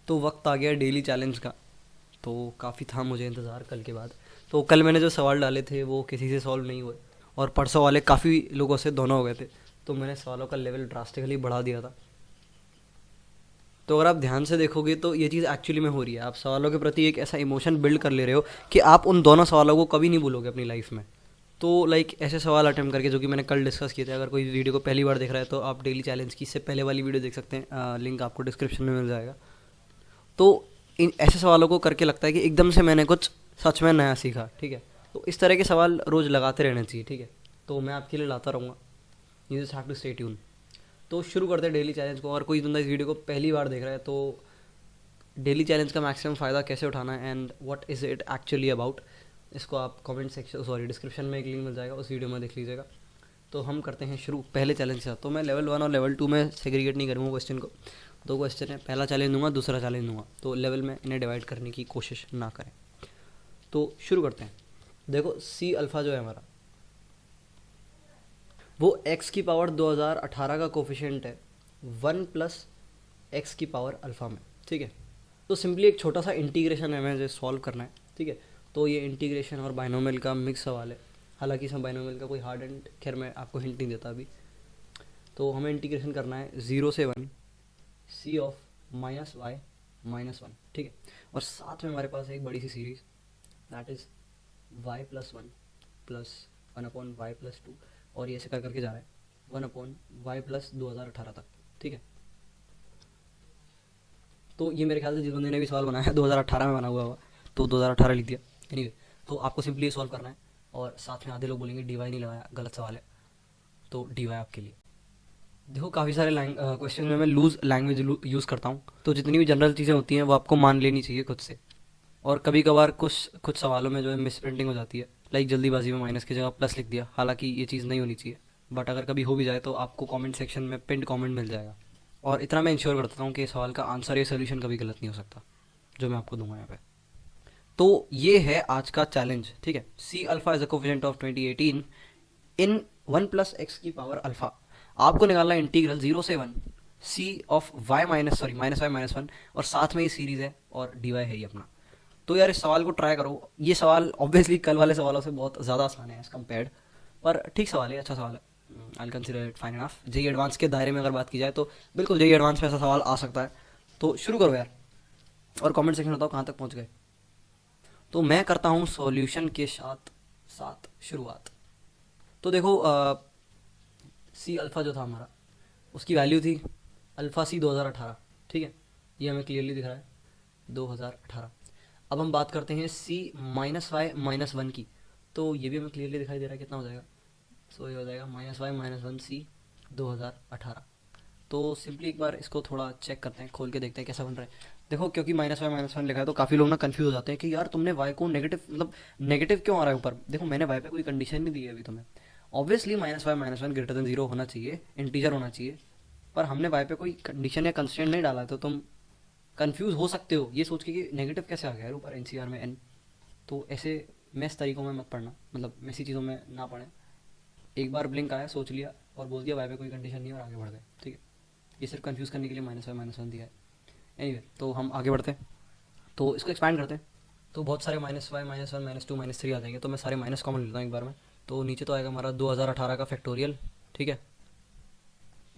तो वक्त आ गया डेली चैलेंज का। तो काफ़ी था मुझे इंतज़ार कल के बाद। तो कल मैंने जो सवाल डाले थे वो किसी से सॉल्व नहीं हुए, और परसों वाले काफ़ी लोगों से दोनों हो गए थे। तो मैंने सवालों का लेवल ड्रास्टिकली बढ़ा दिया था। तो अगर आप ध्यान से देखोगे तो ये चीज़ एक्चुअली में हो रही है। आप सवालों के प्रति एक ऐसा इमोशन बिल्ड कर ले रहे हो कि आप उन दोनों सवालों को कभी नहीं भूलोगे अपनी लाइफ में। तो लाइक ऐसे सवाल अटेम्प्ट करके, जो कि मैंने कल डिस्कस किए थे, अगर कोई वीडियो को पहली बार देख रहा है तो आप डेली चैलेंज की इससे पहले वाली वीडियो देख सकते हैं, लिंक आपको डिस्क्रिप्शन में मिल जाएगा। तो इन ऐसे सवालों को करके लगता है कि एकदम से मैंने कुछ सच में नया सीखा। ठीक है, तो इस तरह के सवाल रोज़ लगाते रहने चाहिए। ठीक है, तो मैं आपके लिए लाता रहूँगा। You just have to stay tune. तो शुरू करते हैं डेली चैलेंज को। अगर कोई बंदा इस वीडियो को पहली बार देख रहा है तो डेली चैलेंज का मैक्सिमम फ़ायदा कैसे उठाना है and what is it actually about, इसको आप कमेंट सेक्शन, सॉरी, डिस्क्रिप्शन में एक लिंक मिल जाएगा, उस वीडियो में देख लीजिएगा। तो हम करते हैं शुरू पहले चैलेंज से। तो मैं लेवल 1 और लेवल 2 में सेग्रीगेट नहीं करूँगा क्वेश्चन को। दो क्वेश्चन है, पहला चैलेंज दूंगा, दूसरा चैलेंज दूंगा। तो लेवल में इन्हें डिवाइड करने की कोशिश ना करें। तो शुरू करते हैं। देखो, सी अल्फ़ा जो है हमारा, वो एक्स की पावर 2018 का कोफिशिएंट है 1 प्लस एक्स की पावर अल्फ़ा में। ठीक है, तो सिंपली एक छोटा सा इंटीग्रेशन है, हमें जो सॉल्व करना है। ठीक है, तो ये इंटीग्रेशन और बाइनोमियल का मिक्स सवाल है। हालांकि इसमें बाइनोमियल का कोई हार्ड एंड, खैर मैं आपको हिंट नहीं देता अभी। तो हमें इंटीग्रेशन करना है 0 से 1 सी ऑफ -y-1। ठीक है, और साथ में हमारे पास एक बड़ी सी series, that is y+1 plus 1/y+2, और ये ऐसे कर करके जा रहा है 1/y+2018 तक। ठीक है, तो ये मेरे ख्याल से जिस बंदे ने भी सवाल बनाया है 2018 में बना हुआ होगा, तो 2018 लिख दिया। एनीवे, तो आपको सिंपली ये सॉल्व करना है। और साथ में आधे लोग बोलेंगे डी वाई नहीं लगाया, गलत सवाल है। तो डी वाई आपके लिए। देखो, काफ़ी सारे क्वेश्चन में मैं लूज़ लैंग्वेज यूज़ करता हूँ, तो जितनी भी जनरल चीज़ें होती हैं वो आपको मान लेनी चाहिए खुद से। और कभी कभार कुछ कुछ सवालों में जो है मिस प्रिंटिंग हो जाती है, लाइक जल्दीबाजी में माइनस की जगह प्लस लिख दिया। हालांकि ये चीज़ नहीं होनी चाहिए, बट अगर कभी हो भी जाए तो आपको कमेंट सेक्शन में पिंड कमेंट मिल जाएगा। और इतना मैं इंश्योर करता हूँ कि इस सवाल का आंसर या सोल्यूशन कभी गलत नहीं हो सकता जो मैं आपको दूंगा यहाँ पे। तो ये है आज का चैलेंज। ठीक है, C alpha is a coefficient of 2018 in 1 plus X की पावर अल्फा। आपको निकालना है इंटीग्रल 0 से 1 C of Y minus, sorry, -y-1, और साथ में ये सीरीज है और डी वाई है ये अपना। तो यार इस सवाल को ट्राई करो। ये सवाल ऑब्वियसली कल वाले सवालों से बहुत ज़्यादा आसान है एज कम्पेयर्ड, पर ठीक सवाल है, अच्छा सवाल है। I consider it fine enough. JEE advance के दायरे में अगर बात की जाए तो बिल्कुल जेई एडवांस में ऐसा सवाल आ सकता है। तो शुरू करो यार, और कमेंट सेक्शन में बताओ कहाँ तक पहुँच गए। तो मैं करता हूँ सॉल्यूशन के साथ साथ शुरुआत। तो देखो, सी अल्फ़ा जो था हमारा, उसकी वैल्यू थी अल्फ़ा सी 2018। ठीक है, ये हमें क्लियरली दिख रहा है 2018। अब हम बात करते हैं सी -y-1 की। तो ये भी हमें क्लियरली दिखाई दे रहा है, कितना हो जाएगा। सो ये हो जाएगा -y-1 सी 2018। तो सिंपली एक बार इसको थोड़ा चेक करते हैं, खोल के देखते हैं कैसा बन रहा है। देखो, क्योंकि -y-1 लिखा है तो काफ़ी लोग ना कंफ्यूज हो जाते हैं कि यार तुमने y को नेगेटिव, मतलब नेगेटिव क्यों आ रहा है ऊपर। देखो, मैंने y पे कोई कंडीशन नहीं दी है अभी तुम्हें। ऑब्वियसली -y-1 ग्रेटर देन 0 होना चाहिए, इंटीजर होना चाहिए। पर हमने y पे कोई कंडीशन या कंस्ट्रेंट नहीं डाला है, तो तुम कंफ्यूज हो सकते हो ये सोच के कि नेगेटिव कैसे आ गया यार ऊपर एनसीआर में n। तो ऐसे मैस तरीकों में मत पढ़ना, मतलब मैसी चीज़ों में ना पढ़ें। एक बार ब्लिंक आया, सोच लिया और बोल दिया y पे कोई कंडीशन नहीं है और आगे बढ़ गए। ठीक है, ये सिर्फ कंफ्यूज करने के लिए -y-1 दिया है। एनीवे, तो हम आगे बढ़ते हैं। तो इसको एक्सपैंड करते हैं। तो बहुत सारे -y-1 -2 -3 आ जाएंगे, तो मैं सारे माइनस कॉमन लेता हूँ एक बार में। तो नीचे तो आएगा हमारा 2018 का फैक्टोरियल। ठीक है,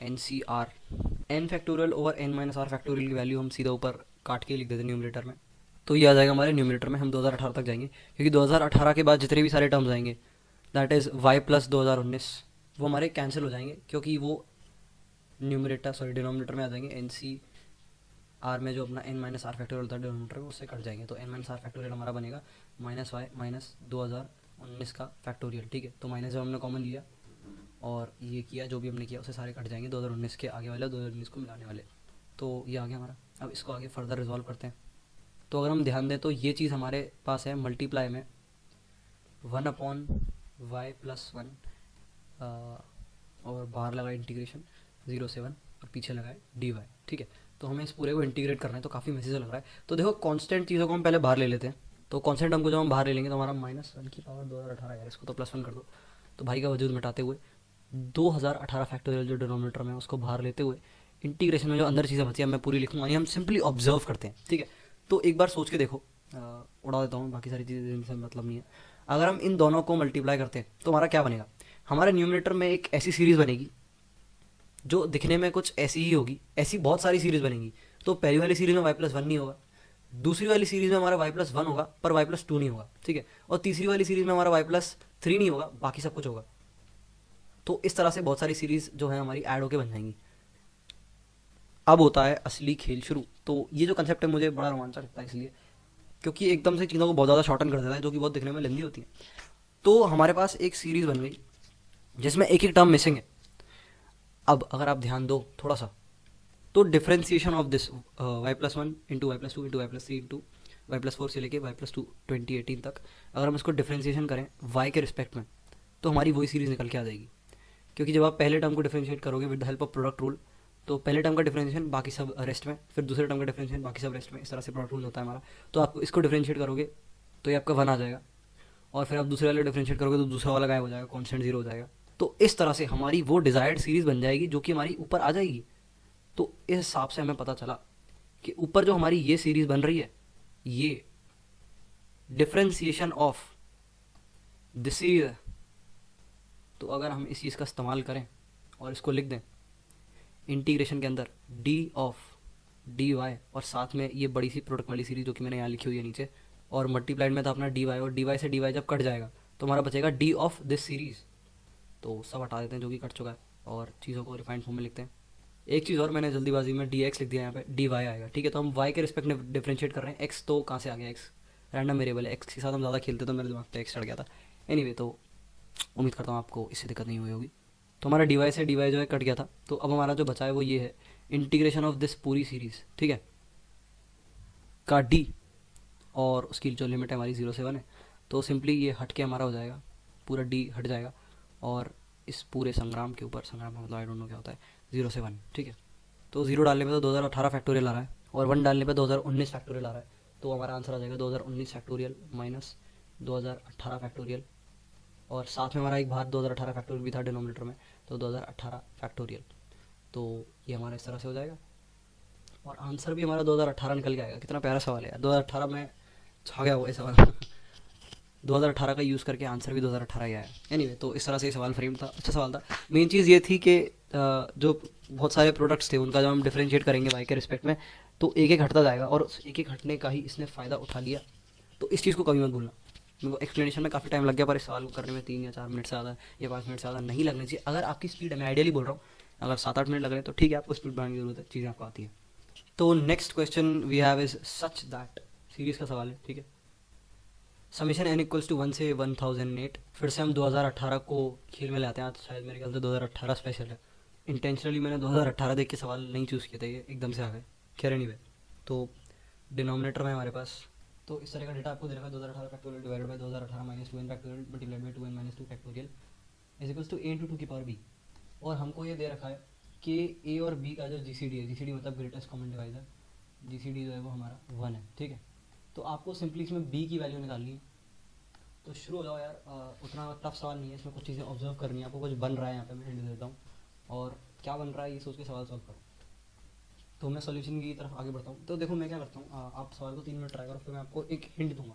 n C r, n factorial over n minus r factorial की वैल्यू हम सीधा ऊपर काट के लिख देते हैं न्यूमरेटर में। तो ये आ जाएगा हमारे न्यूमरेटर में। हम 2018 तक जाएंगे क्योंकि 2018 के बाद जितने भी सारे टर्म्स आएंगे, दैट इज़ वाई प्लस 2019, वो हमारे कैंसिल हो जाएंगे क्योंकि वो न्यूमरेटर, सॉरी, डिनोमिनेटर में आ जाएंगे। एन सी आर में जो अपना एन माइनस आर फैक्टोरियल होता है डिनोमिनेटर में, उससे कट जाएंगे। तो एन माइनस आर फैक्टोरियल हमारा बनेगा -y-2019 का फैक्टोरियल। ठीक है, तो माइनस जब हमने कॉमन लिया और ये किया, जो भी हमने किया उससे सारे कट जाएंगे 2019 के आगे वाले, 2019 को मिलाने वाले। तो ये आ गया हमारा। अब इसको आगे फर्दर रिजॉल्व करते हैं। तो अगर हम ध्यान दें तो ये चीज़ हमारे पास है मल्टीप्लाई में 1/y+1, और बाहर लगा इंटीग्रेशन 0 से 1, और पीछे लगाए dy। ठीक है, तो हमें इस पूरे को इंटीग्रेट करना है, तो काफ़ी मैसेज लग रहा है। तो देखो, कांस्टेंट चीज़ों को हम पहले बाहर ले लेते हैं। तो कांस्टेंट टर्म को जब हम बाहर ले लेंगे तो हमारा -1 की पावर 2018, यार इसको तो +1 कर दो। तो भाई का वजूद मिटाते हुए 2018 फैक्टोरियल जो डिनोमिनेटर में है उसको बाहर लेते हुए इंटीग्रेशन में जो अंदर चीज़ें बची हैं मैं पूरी लिखूंगा नहीं, हम सिंपली ऑब्जर्व करते हैं, ठीक है। तो एक बार सोच के देखो, उड़ा देता हूँ, बाकी सारी चीज़ें जिनसे मतलब नहीं है। अगर हम इन दोनों को मल्टीप्लाई करते हैं तो हमारा क्या बनेगा, हमारे न्यूमरेटर में एक ऐसी सीरीज़ बनेगी जो दिखने में कुछ ऐसी ही होगी, ऐसी बहुत सारी सीरीज़ बनेंगी। तो पहली वाली सीरीज़ में y+1 नहीं होगा, दूसरी वाली सीरीज़ में हमारा y+1 होगा पर y+2 नहीं होगा, ठीक है। और तीसरी वाली सीरीज़ में हमारा y+3 नहीं होगा, बाकी सब कुछ होगा। तो इस तरह से बहुत सारी सीरीज़ जो है हमारी ऐड होके बन जाएंगी। अब होता है असली खेल शुरू। तो ये जो कंसेप्ट है मुझे बड़ा रोमांचक लगता है, इसलिए क्योंकि एकदम से चीज़ों को बहुत ज़्यादा शॉर्टन कर देता है, जो कि बहुत दिखने में लेंदी होती है। तो हमारे पास एक सीरीज़ बन गई जिसमें एक एक टर्म मिसिंग है। अब अगर आप ध्यान दो थोड़ा सा, तो differentiation of this y+1 into y+2 into y+3 into y+4 से लेके y+2 2018 तक, अगर हम इसको डिफ्रेंसिएशन करें y के रिस्पेक्ट में, तो हमारी वही सीरीज़ निकल के आ जाएगी। क्योंकि जब आप पहले टर्म को डिफ्रेंशिएट करोगे with the help of product rule, तो पहले टर्म का डिफरेंशिएशन बाकी सब रेस्ट में, फिर दूसरे टर्म का डिफरेंशिएशन बाकी सब रेस्ट में, इस तरह से प्रोडक्ट रूल होता है हमारा। तो आप इसको डिफरेंशिएट करोगे तो ये आपका 1 आ जाएगा, और फिर आप दूसरे वाले डिफरेंशिएट करोगे तो दूसरा वाला गायब हो जाएगा, कॉन्स्टेंट 0 हो जाएगा। तो इस तरह से हमारी वो डिजायर्ड सीरीज बन जाएगी जो कि हमारी ऊपर आ जाएगी। तो इस हिसाब से हमें पता चला कि ऊपर जो हमारी ये सीरीज बन रही है, ये डिफरेंशिएशन ऑफ दिस सीरीज। तो अगर हम इस चीज़ का इस्तेमाल करें और इसको लिख दें इंटीग्रेशन के अंदर डी ऑफ डी वाई, और साथ में ये बड़ी सी प्रोडक्ट वाली सीरीज जो कि मैंने यहाँ लिखी हुई है नीचे, और मल्टीप्लाइड में था अपना डी वाई, और डी वाई से डी वाई जब कट जाएगा तो हमारा बचेगा डी ऑफ दिस सीरीज़। तो सब हटा देते हैं जो कि कट चुका है और चीज़ों को रिफाइंड फॉर्म में लिखते हैं। एक चीज़ और, मैंने जल्दीबाजी में डी एक्स लिख दिया यहाँ पे, डी वाई आएगा, ठीक है। तो हम वाई के रिस्पेक्ट में डिफ्रेंशिएट कर रहे हैं। एक्स तो कहाँ से आ गया, एक्स रैंडम वेरिएबल है, एक्स के साथ हम ज़्यादा खेलते तो मेरे दिमाग पे एक्स चढ़ गया था। एनीवे, तो उम्मीद करता हूँ आपको इससे दिक्कत नहीं हुई होगी। तो हमारा डी वाई से डी वाई जो है कट गया था, तो अब हमारा जो बचा है वो ये है इंटीग्रेशन ऑफ दिस पूरी सीरीज़, ठीक है, का डी, और उसकी जो लिमिट है हमारी 0 से 1 है। तो सिंपली ये हट के हमारा हो जाएगा, पूरा डी हट जाएगा, और इस पूरे संग्राम के ऊपर, संग्राम का मतलब आई डोंट नो क्या होता है, 0 से 1, ठीक है। तो 0 डालने पे तो 2018 फैक्टोरियल आ रहा है, और 1 डालने पे 2019 फैक्टोरियल आ रहा है। तो हमारा आंसर आ जाएगा 2019 फैक्टोरियल माइनस 2018 फैक्टोरियल, और साथ में हमारा एक बाहर 2018 फैक्टोरियल भी था डिनोमिनेटर में, तो 2018 फैक्टोरियल। तो ये हमारा इस तरह से हो जाएगा, और आंसर भी हमारा 2018 निकल के आएगा। कितना प्यारा सवाल है यार, 2018 में छा गया हुआ ये सवाल 2018 का यूज़ करके आंसर भी 2018 ही आया। एनीवे, तो इस तरह से ये सवाल फ्रेम था, अच्छा सवाल था। मेन चीज़ ये थी कि जो बहुत सारे प्रोडक्ट्स थे उनका जब हम डिफरेंशिएट करेंगे वाई के रिस्पेक्ट में, तो एक एक हटता जाएगा, और एक एक हटने का ही इसने फ़ायदा उठा लिया। तो इस चीज़ को कभी मत भूलना। मेरे को एक्सप्लेनेशन में काफ़ी टाइम लग गया, पर इस सवाल को करने में 3 या 4 मिनट से ज़्यादा या 5 मिनट से ज़्यादा नहीं लगने चाहिए। अगर आपकी स्पीड है, मैं आइडियली बोल रहा हूँ, अगर 7-8 मिनट लग रहे हैं तो ठीक है, आपको स्पीड बढ़ाने की जरूरत है, चीज़ें आपको आती है। तो next question we have is such that, series का सवाल है, ठीक है। समीशन n इक्वल्स टू 1 से 1008। फिर से हम 2018 को खेल में लाते हैं। आज शायद मेरे ख्याल से 2018 स्पेशल है। इंटेंशनली मैंने 2018 देख के सवाल नहीं चूज़ किए थे, ये एकदम से आ गए। खैर एनीवे, तो डिनोमिनेटर में हमारे पास तो इस तरह का डेटा आपको दे रखा है, 2018 factorial divided by 2018 minus 2n factorial multiplied by 2n minus 2 factorial is equals to a into 2 की पावर b। और हमको ये दे रखा है कि a और b का जो जीसीडी है, जीसीडी मतलब ग्रेटेस्ट कॉमन डिवाइजर, जीसीडी जो है वो हमारा 1 है, ठीक है। तो आपको सिंपली इसमें b की वैल्यू निकालनी है। तो शुरू हो जाओ यार, उतना टफ सवाल नहीं है, इसमें कुछ चीज़ें ऑब्जर्व करनी है आपको, कुछ बन रहा है यहाँ पे, मैं हिंट देता हूँ, और क्या बन रहा है ये सोच के सवाल सॉल्व करो। तो मैं सॉल्यूशन की तरफ आगे बढ़ता हूँ। तो देखो मैं क्या करता हूँ, आप सवाल को 3 मिनट ट्राई करो, फिर मैं आपको एक हिंट दूंगा,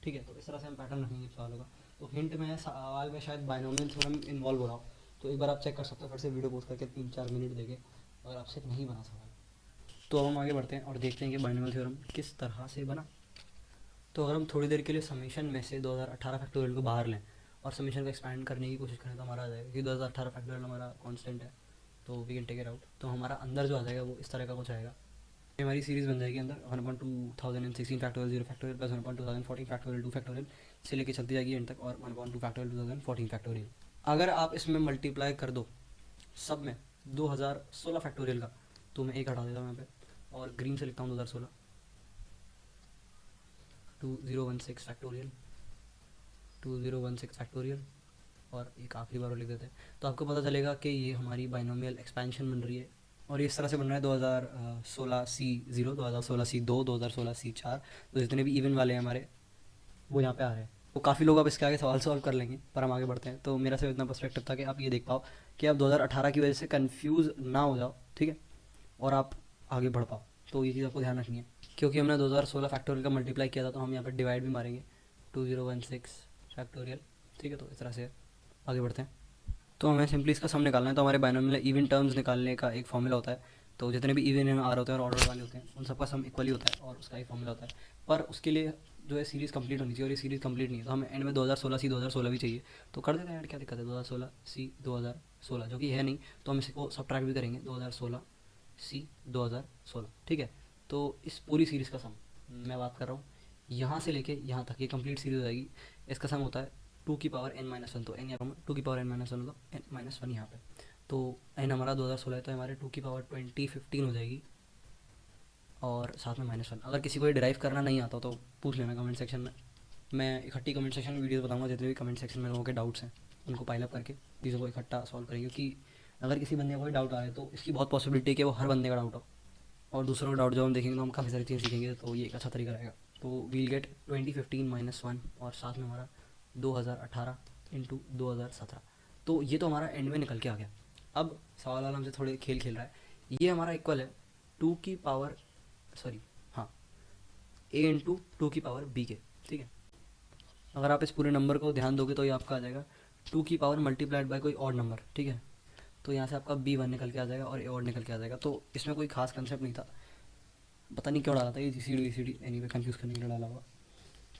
ठीक है। तो इस तरह से हम पैटर्न रखेंगे सवालों का। तो हिंट में सवाल में शायद बाइनोमियल थ्योरम इन्वॉल्व हो रहा हो, तो एक बार आप चेक कर सकते हो फिर से वीडियो पोस्ट करके 3-4 मिनट देके, अगर आपसे नहीं बना सवाल। तो अब हम आगे बढ़ते हैं और देखते हैं कि बाइनोमियल थ्योरम किस तरह से बना। तो अगर हम थोड़ी देर के लिए समीशन में से 2018 फैक्टोरियल को बाहर लें और समीशन को एक्सपैंड करने की कोशिश करें, तो हमारा आ जाएगा कि 2018 फैक्टोरियल हमारा कांस्टेंट है, तो we can take it out. तो हमारा अंदर जो आ जाएगा वो इस तरह का कुछ आएगा। हमारी सीरीज़ बन जाएगी अंदर 1/2016 factorial 0 factorial plus 1/2014 factorial 2 factorial से लेके चलती जाएगी एंड तक, और 1/2 फैक्टोरियल 2014 फैक्टोरियल। अगर आप इसमें मल्टीप्लाई कर दो सब में 2016 फैक्टोरियल का, तो मैं एक हटा देता हूँ यहाँ पे और ग्रीन से लिखता हूँ 2016 2016 फैक्टोरियल 2016 फैक्टोरियल, और एक आखिरी बार लिख देते हैं। तो आपको पता चलेगा कि ये हमारी बाइनोमियल एक्सपेंशन बन रही है, और ये इस तरह से बन रहा है 2016 C0, 2016 C2, 2016 C4। तो जितने भी इवन वाले हैं हमारे वो यहाँ पे आ रहे हैं। तो काफ़ी लोग अब इसके आगे सवाल सॉल्व कर लेंगे, पर हम आगे बढ़ते हैं। तो मेरा सिर्फ इतना पर्सपेक्टिव था कि आप ये देख पाओ कि आप 2018 की वजह से कंफ्यूज ना हो जाओ, ठीक है। और आप आगे बढ़ पाओ। तो ये चीज़ आपको ध्यान रखनी है, क्योंकि हमने 2016 फैक्टोरियल का मल्टीप्लाई किया था, तो हम यहाँ पर डिवाइड भी मारेंगे 2016 फैक्टोरियल। ठीक है, तो इस तरह से आगे बढ़ते हैं। तो हमें सिंपली इसका सम निकालना है। तो हमारे बाइनोमियल इवन टर्म्स निकालने का एक फॉर्मूला होता है। तो जितने भी इवन में आर होते हैं और ऑर्डर वाले होते हैं, उन सबका सम इक्वली होता है और उसका एक फॉर्मूला होता है। पर उसके लिए जो है सीरीज़ कंप्लीट होनी चाहिए, और ये सीरीज़ कंप्लीट नहीं है, तो हमें एंड में 2016 सी 2016 भी चाहिए। तो कर देते हैं ऐड, क्या दिक्कत है, 2016 सी 2016 जो कि है नहीं, तो हम इसको सब्ट्रैक्ट भी करेंगे, 2016 सी 2016। ठीक है, तो इस पूरी सीरीज़ का सम मैं बात कर रहा हूँ यहाँ से लेके यहाँ तक, ये कंप्लीट सीरीज हो जाएगी। इसका सम होता है 2n-1, तो n यहाँ पर 2n-1 मतलब n-1 यहाँ पे। तो n हमारा 2016 है, तो हमारे 2015 हो जाएगी, और साथ में -1। अगर किसी को ये डिराइव करना नहीं आता तो पूछ लेना कमेंट सेक्शन में। मैं इकट्ठी कमेंट सेक्शन में वीडियोस बताऊंगा, जितने भी कमेंट सेक्शन में लोगों के डाउट्स हैं उनको पाइल अप करके चीज़ों को इकट्ठा सॉल्व करेंगे। क्योंकि अगर किसी बंदे का कोई डाउट आए तो इसकी बहुत पॉसिबिलिटी है कि वो हर बंदे का डाउट हो, और दूसरों का डाउट जब हम देखेंगे तो हम काफ़ी सारी चीज़ें सीखेंगे। तो ये एक अच्छा तरीका रहेगा। तो वील गेट 2015 -1, और साथ में हमारा 2018 इंटू 2017। तो ये तो हमारा एंड में निकल के आ गया। अब सवाल वाला हमसे थोड़े खेल खेल रहा है। ये हमारा इक्वल है टू की पावर, सॉरी हाँ, ए इंटू टू की पावर बी के। ठीक है, अगर आप इस पूरे नंबर को ध्यान दोगे तो ये आपका आ जाएगा टू की पावर मल्टीप्लाइड बाय कोई और नंबर। ठीक है, तो यहाँ से आपका बी वन निकल के आ जाएगा और ए और निकल के आ जाएगा। तो इसमें कोई खास कंसेप्ट नहीं था, पता नहीं क्यों डाला था ये जी सी डी एनीवे कंफ्यूज करने के लिए डाला हुआ।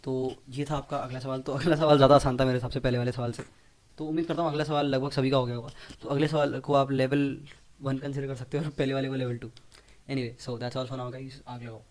तो ये था आपका अगला सवाल। तो अगला सवाल ज़्यादा आसान था मेरे हिसाब से पहले वाले सवाल से। तो उम्मीद करता हूँ अगला सवाल लगभग सभी का हो गया होगा। तो अगले सवाल को आप लेवल 1 कंसिडर कर सकते हो और पहले वाले को level 2। Anyway, so that's all for now guys, आगे लगाओ।